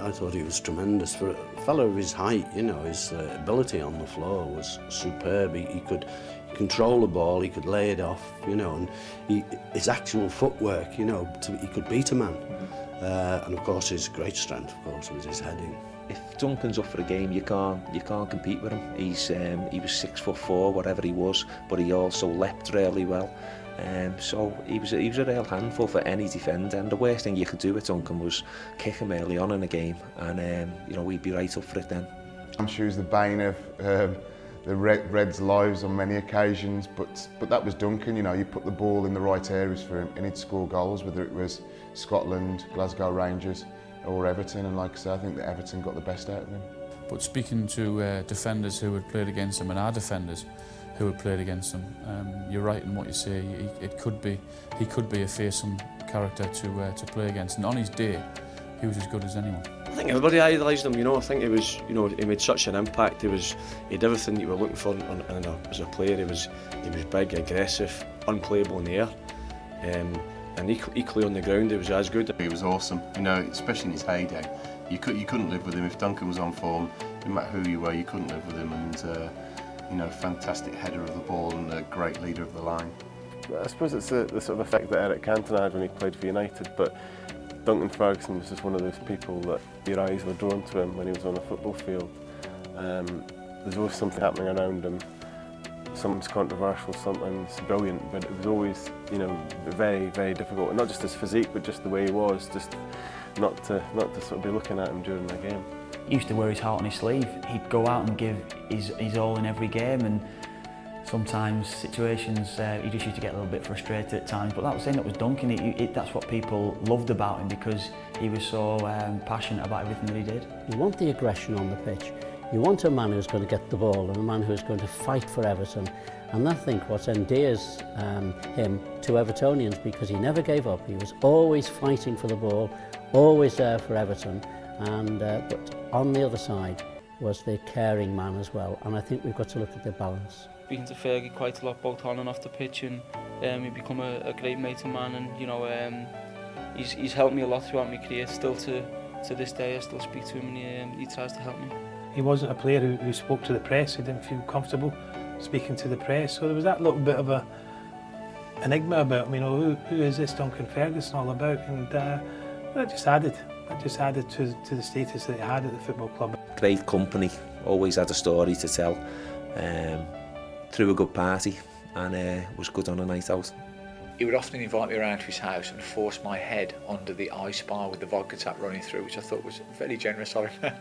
I thought he was tremendous. For a fellow of his height, you know, his ability on the floor was superb. He could control the ball, he could lay it off, you know, and his actual footwork, you know, he could beat a man. And of course his great strength, of course, was his heading. If Duncan's up for a game, you can't compete with him. He was 6'4", whatever he was, but he also leapt really well. So he was a real handful for any defender, and the worst thing you could do with Duncan was kick him early on in the game, and you know, we'd be right up for it then. I'm sure he was the bane of the Reds' lives on many occasions, but that was Duncan. You know, you put the ball in the right areas for him and he'd score goals, whether it was Scotland, Glasgow Rangers or Everton, and like I say, I think that Everton got the best out of him. But speaking to defenders who had played against him, and our defenders who had played against him, you're right in what you say. He could be a fearsome character to play against, and on his day, he was as good as anyone. I think everybody idolised him. You know, I think he was, you know, he made such an impact. He had everything you were looking for as a player. He was big, aggressive, unplayable in the air, and equally on the ground he was as good. He was awesome. You know, especially in his heyday. You couldn't live with him if Duncan was on form. No matter who you were, you couldn't live with him. And you know, fantastic header of the ball and a great leader of the line. I suppose it's the sort of effect that Eric Cantona had when he played for United, but Duncan Ferguson was just one of those people that your eyes were drawn to him when he was on a football field. There's always something happening around him, sometimes controversial, sometimes brilliant, but it was always, you know, very, very difficult. And not just his physique, but just the way he was, just not to sort of be looking at him during the game. He used to wear his heart on his sleeve. He'd go out and give his all in every game, and sometimes situations he just used to get a little bit frustrated at times, but that was Duncan. That's what people loved about him, because he was so passionate about everything that he did. You want the aggression on the pitch. You want a man who's going to get the ball and a man who's going to fight for Everton. And I think what endears him to Evertonians, because he never gave up. He was always fighting for the ball, always there for Everton. And but on the other side was the caring man as well. And I think we've got to look at the balance. Speaking to Fergie quite a lot, both on and off the pitch, and he's become a great mate of mine, and you know, he's helped me a lot throughout my career. Still to this day, I still speak to him, and he tries to help me. He wasn't a player who spoke to the press. He didn't feel comfortable speaking to the press, so there was that little bit of a enigma about him. You know, who is this Duncan Ferguson all about? And that just added to the status that he had at the football club. Great company, always had a story to tell. Threw a good party, and was good on a night out. He would often invite me around to his house and force my head under the ice bar with the vodka tap running through, which I thought was very generous of him.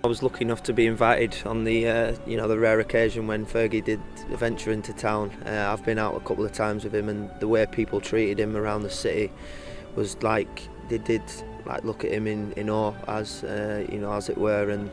I was lucky enough to be invited on the you know, the rare occasion when Fergie did venture into town. I've been out a couple of times with him, and the way people treated him around the city was like they did look at him in awe, as you know, as it were, and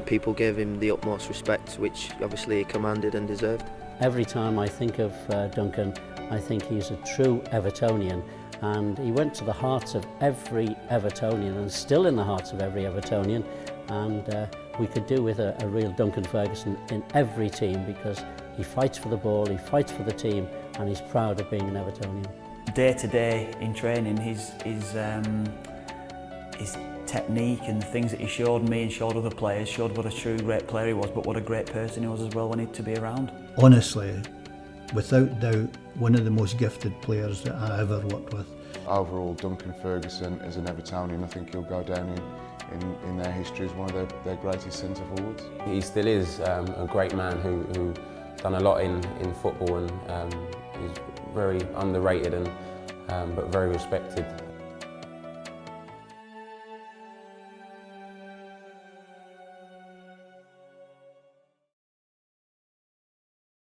people gave him the utmost respect, which obviously he commanded and deserved. Every time I think of Duncan, I think he's a true Evertonian, and he went to the hearts of every Evertonian, and still in the hearts of every Evertonian, and we could do with a real Duncan Ferguson in every team, because he fights for the ball, he fights for the team, and he's proud of being an Evertonian. Day to day in training, his technique and the things that he showed me and showed other players showed what a true great player he was, but what a great person he was as well when he had to be around. Honestly, without doubt, one of the most gifted players that I ever worked with. Overall, Duncan Ferguson is an Evertonian. I think he'll go down in their history as one of their greatest centre forwards. He still is a great man who done a lot in football, and he's very underrated and but very respected.